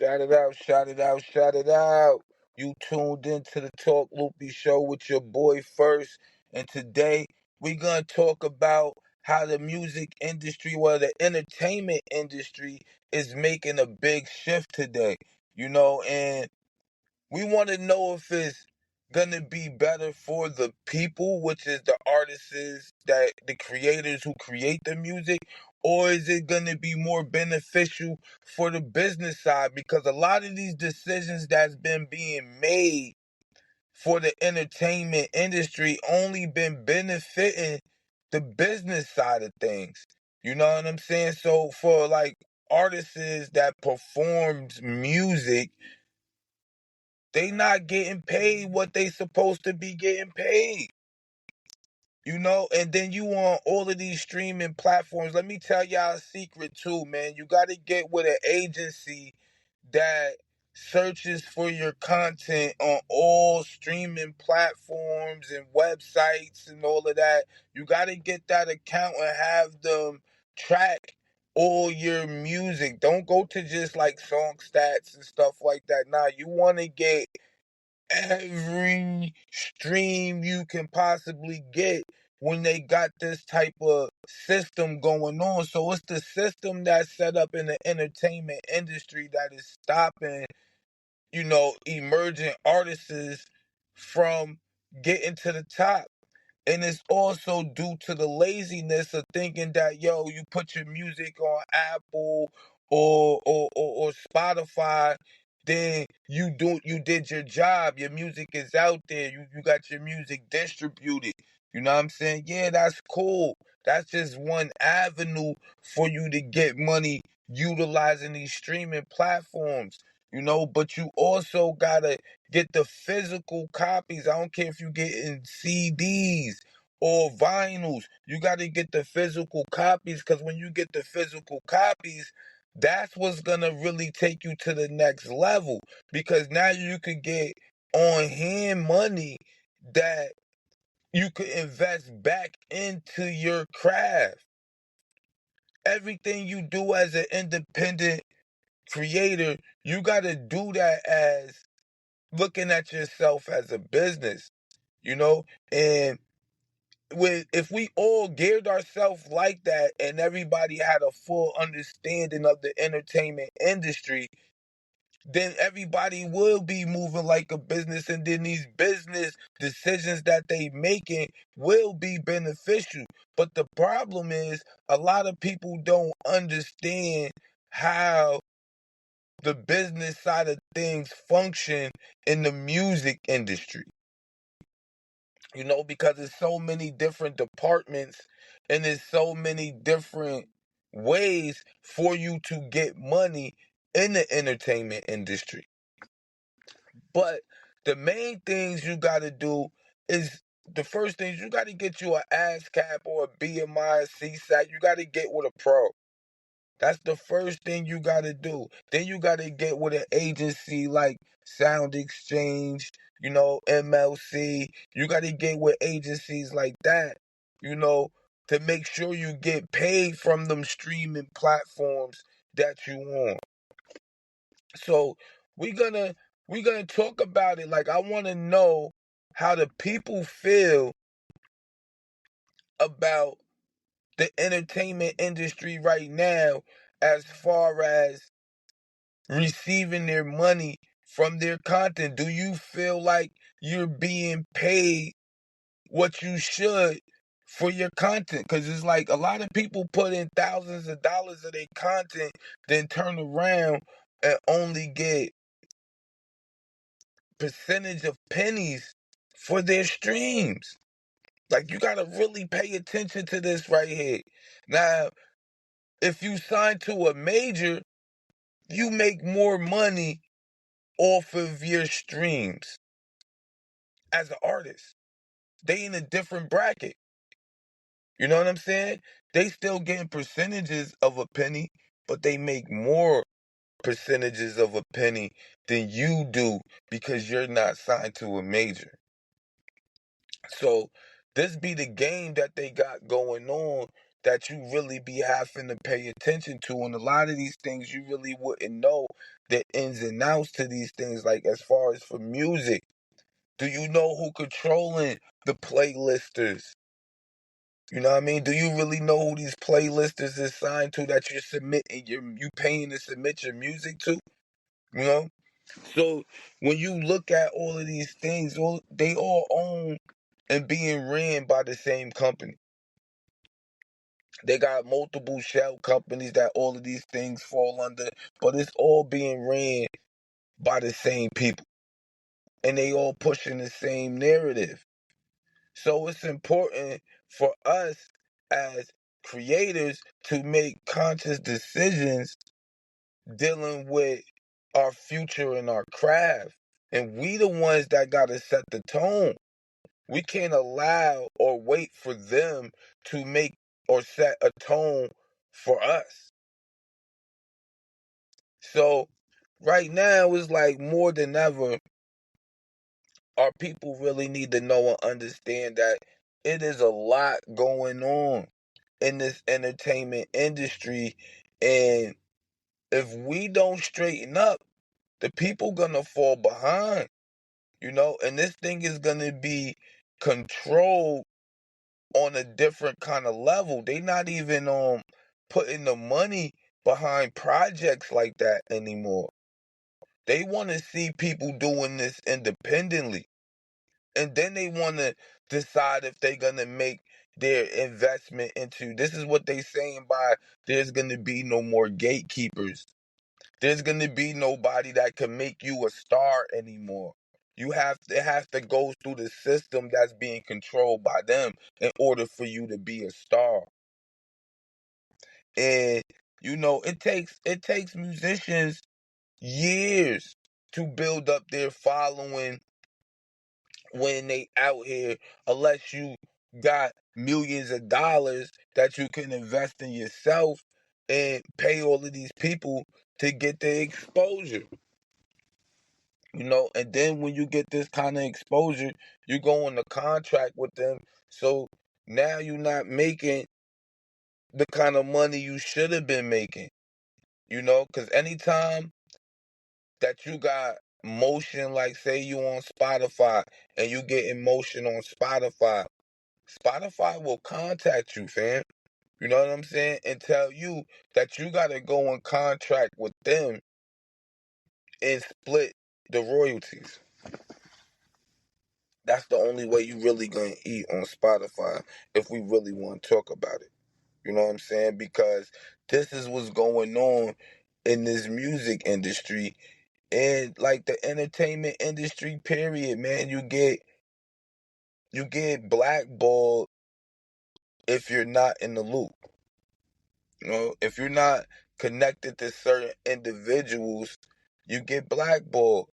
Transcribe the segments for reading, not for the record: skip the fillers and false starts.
Shout it out, shout it out, shout it out. You tuned into the Talk Loopy show with your boy First. And today we're going to talk about how the music industry, well, the entertainment industry is making a big shift today. And we want to know if it's gonna be better for the people, which is the artists, that the creators who create the music, or is it gonna be more beneficial for the business side? Because a lot of these decisions that's been being made for the entertainment industry only been benefiting the business side of things. You know what I'm saying? So for like artists that performs music, they not getting paid what they supposed to be getting paid. And then you on all of these streaming platforms. Let me tell y'all a secret too, man. You got to get with an agency that searches for your content on all streaming platforms and websites and all of that. You got to get that account and have them track all your music. Don't go to just like song stats and stuff like that. Nah, you want to get every stream you can possibly get when they got this type of system going on. So it's the system that's set up in the entertainment industry that is stopping, emerging artists from getting to the top. And it's also due to the laziness of thinking that, you put your music on Apple or Spotify, then you did your job. Your music is out there. You got your music distributed. You know what I'm saying? Yeah, that's cool. That's just one avenue for you to get money utilizing these streaming platforms. But you also gotta get the physical copies. I don't care if you get in CDs or vinyls. You got to get the physical copies, because when you get the physical copies, that's what's going to really take you to the next level, because now you could get on hand money that you could invest back into your craft. Everything you do as an independent creator, you got to do that as looking at yourself as a business, and if we all geared ourselves like that and everybody had a full understanding of the entertainment industry, then everybody will be moving like a business, and then these business decisions that they making will be beneficial. But the problem is a lot of people don't understand how the business side of things function in the music industry. Because there's so many different departments and there's so many different ways for you to get money in the entertainment industry. But the main things you got to do is, the first things, you got to get you an ASCAP or a BMI, a CSAT. You got to get with a pro. That's the first thing you got to do. Then you got to get with an agency like Sound Exchange, MLC. You got to get with agencies like that, to make sure you get paid from them streaming platforms that you on. So we're gonna we're gonna talk about it. Like, I want to know how the people feel about the entertainment industry right now, as far as receiving their money from their content. Do you feel like you're being paid what you should for your content? Because it's like a lot of people put in thousands of dollars of their content, then turn around and only get percentage of pennies for their streams. Like, you got to really pay attention to this right here. Now, if you sign to a major, you make more money off of your streams as an artist. They in a different bracket. You know what I'm saying? They still getting percentages of a penny, but they make more percentages of a penny than you do, because you're not signed to a major. So this be the game that they got going on. that you really be having to pay attention to. And a lot of these things you really wouldn't know the ins and outs to these things. Like as far as for music, do you know who controlling the playlisters? You know what I mean? Do you really know who these playlisters is signed to that you're submitting you paying to submit your music to? You know? So when you look at all of these things, they all own and being ran by the same company. They got multiple shell companies that all of these things fall under, but it's all being ran by the same people. And they all pushing the same narrative. So it's important for us as creators to make conscious decisions dealing with our future and our craft. And we the ones that gotta set the tone. We can't allow or wait for them to make or set a tone for us. So right now it's like more than ever, our people really need to know and understand that it is a lot going on in this entertainment industry. And if we don't straighten up, the people gonna fall behind, and this thing is gonna be controlled on a different kind of level. They not even putting the money behind projects like that anymore. They want to see people doing this independently. And then they want to decide if they're going to make their investment into this is what they saying by there's going to be no more gatekeepers. There's going to be nobody that can make you a star anymore. It has to go through the system that's being controlled by them in order for you to be a star. And it takes musicians years to build up their following when they out here, unless you got millions of dollars that you can invest in yourself and pay all of these people to get the exposure. And then when you get this kind of exposure, you go on the contract with them. So now you're not making the kind of money you should have been making, because anytime that you got motion, like say you on Spotify and you get motion on Spotify will contact you, fam. You know what I'm saying? And tell you that you got to go in contract with them and split the royalties. That's the only way you really gonna eat on Spotify if we really want to talk about it. You know what I'm saying? Because this is what's going on in this music industry and like the entertainment industry period, man. You get blackballed if you're not in the loop. If you're not connected to certain individuals, you get blackballed.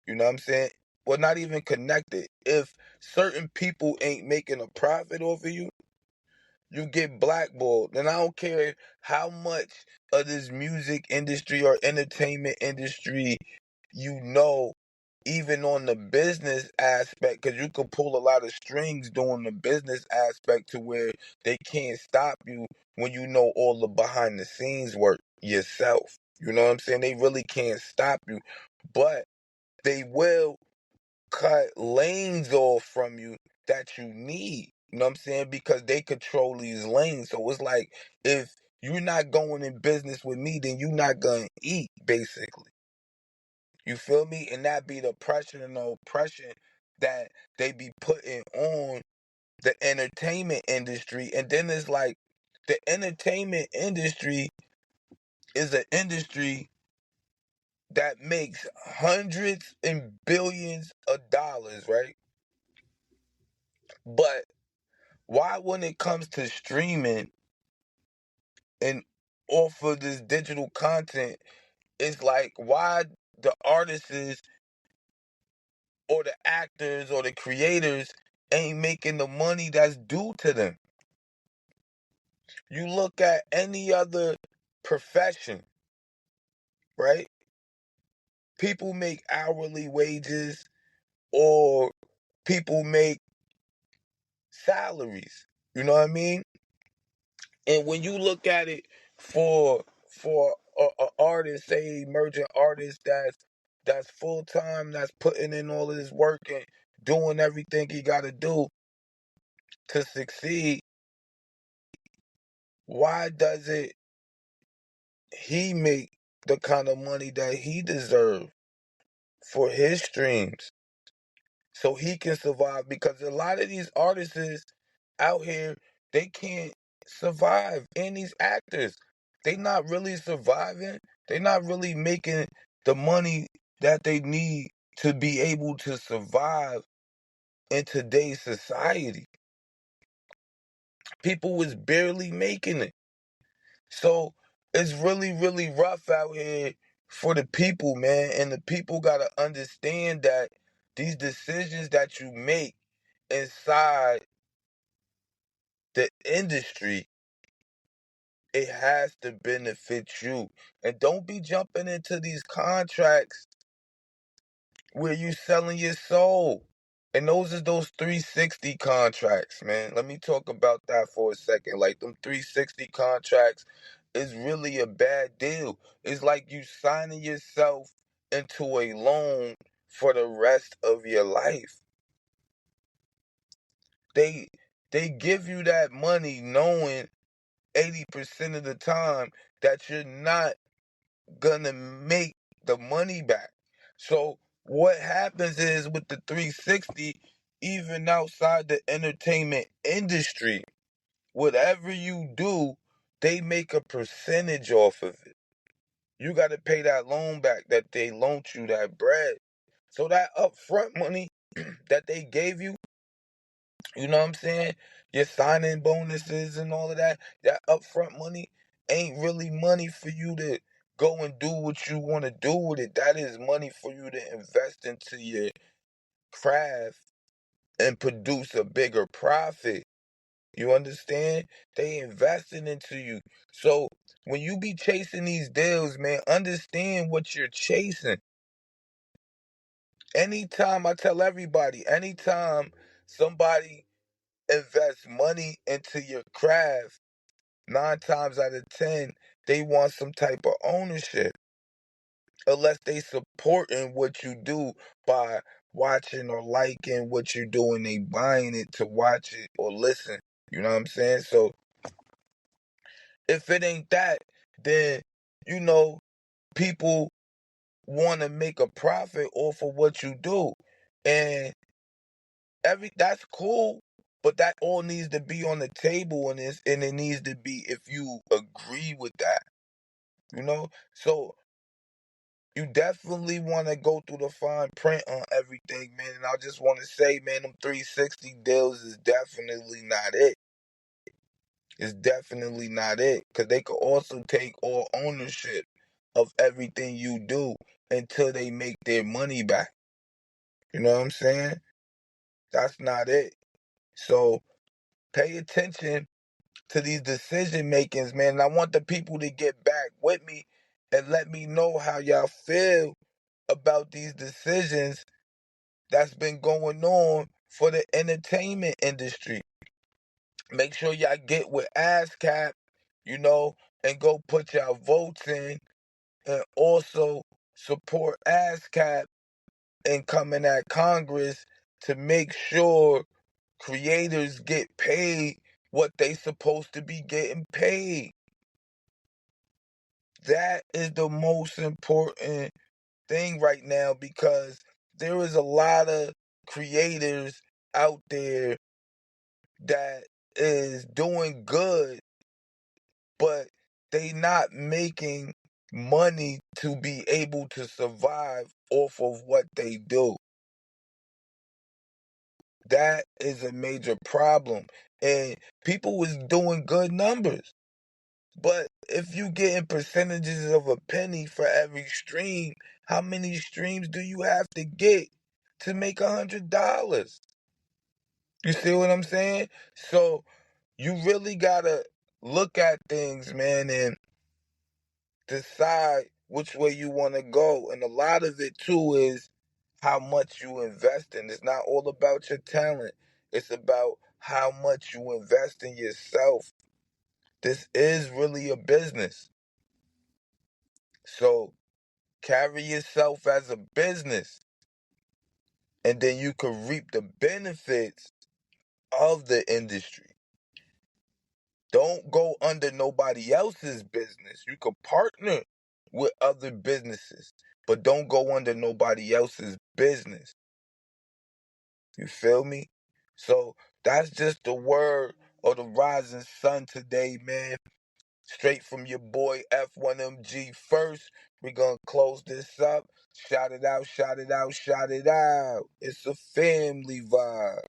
You know what I'm saying? Well, not even connected. If certain people ain't making a profit off of you, you get blackballed. And I don't care how much of this music industry or entertainment industry even on the business aspect, because you can pull a lot of strings doing the business aspect to where they can't stop you when you know all the behind the scenes work yourself. You know what I'm saying? They really can't stop you, but they will cut lanes off from you that you need. You know what I'm saying? Because they control these lanes. So it's like if you're not going in business with me, then you're not gonna eat, basically. You feel me? And that be the pressure and the oppression that they be putting on the entertainment industry. And then it's like the entertainment industry is an industry that makes hundreds and billions of dollars, right? But why, when it comes to streaming and off of this digital content, it's like why the artists or the actors or the creators ain't making the money that's due to them. You look at any other profession, right? People make hourly wages or people make salaries. You know what I mean? And when you look at it for a artist, say emerging artist that's full time, that's putting in all of this work and doing everything he got to do to succeed, why doesn't he make the kind of money that he deserves for his streams so he can survive? Because a lot of these artists out here, they can't survive. And these actors, they not really surviving. They not really making the money that they need to be able to survive in today's society. People was barely making it. So it's really, really rough out here for the people, man. And the people gotta understand that these decisions that you make inside the industry, it has to benefit you. And don't be jumping into these contracts where you selling your soul. And those are those 360 contracts, man. Let me talk about that for a second. Like them 360 contracts is really a bad deal. It's like you signing yourself into a loan for the rest of your life. They they give you that money knowing 80% of the time that you're not gonna make the money back. So what happens is with the 360, even outside the entertainment industry, whatever you do, they make a percentage off of it. You got to pay that loan back that they loaned you, that bread. So that upfront money that they gave you, you know what I'm saying? Your signing bonuses and all of that, that upfront money ain't really money for you to go and do what you want to do with it. That is money for you to invest into your craft and produce a bigger profit. You understand? They investing into you. So when you be chasing these deals, man, understand what you're chasing. Anytime, I tell everybody, anytime somebody invest money into your craft, 9 times out of 10, they want some type of ownership. Unless they supporting what you do by watching or liking what you're doing, they buying it to watch it or listen. You know what I'm saying? So if it ain't that, then you know people want to make a profit off of what you do, and that's cool. But that all needs to be on the table, and it needs to be if you agree with that, you know. So you definitely want to go through the fine print on everything, man. And I just want to say, man, them 360 deals is definitely not it. It's definitely not it. Because they could also take all ownership of everything you do until they make their money back. You know what I'm saying? That's not it. So pay attention to these decision makings, man. And I want the people to get back with me and let me know how y'all feel about these decisions that's been going on for the entertainment industry. Make sure y'all get with ASCAP, you know, and go put y'all votes in, and also support ASCAP and coming at Congress to make sure creators get paid what they supposed to be getting paid. That is the most important thing right now, because there is a lot of creators out there that is doing good, but they not making money to be able to survive off of what they do. That is a major problem. And people was doing good numbers. But if you getting percentages of a penny for every stream, how many streams do you have to get to make $100? You see what I'm saying? So you really gotta look at things, man, and decide which way you want to go. And a lot of it too is how much you invest in. It's not all about your talent. It's about how much you invest in yourself This is really a business. So carry yourself as a business, and then you can reap the benefits of the industry. Don't go under nobody else's business. You could partner with other businesses, but don't go under nobody else's business. You feel me? So that's just the word of the rising sun today, man. Straight from your boy F1MG first. We're gonna close this up. Shout it out, shout it out, shout it out. It's a family vibe.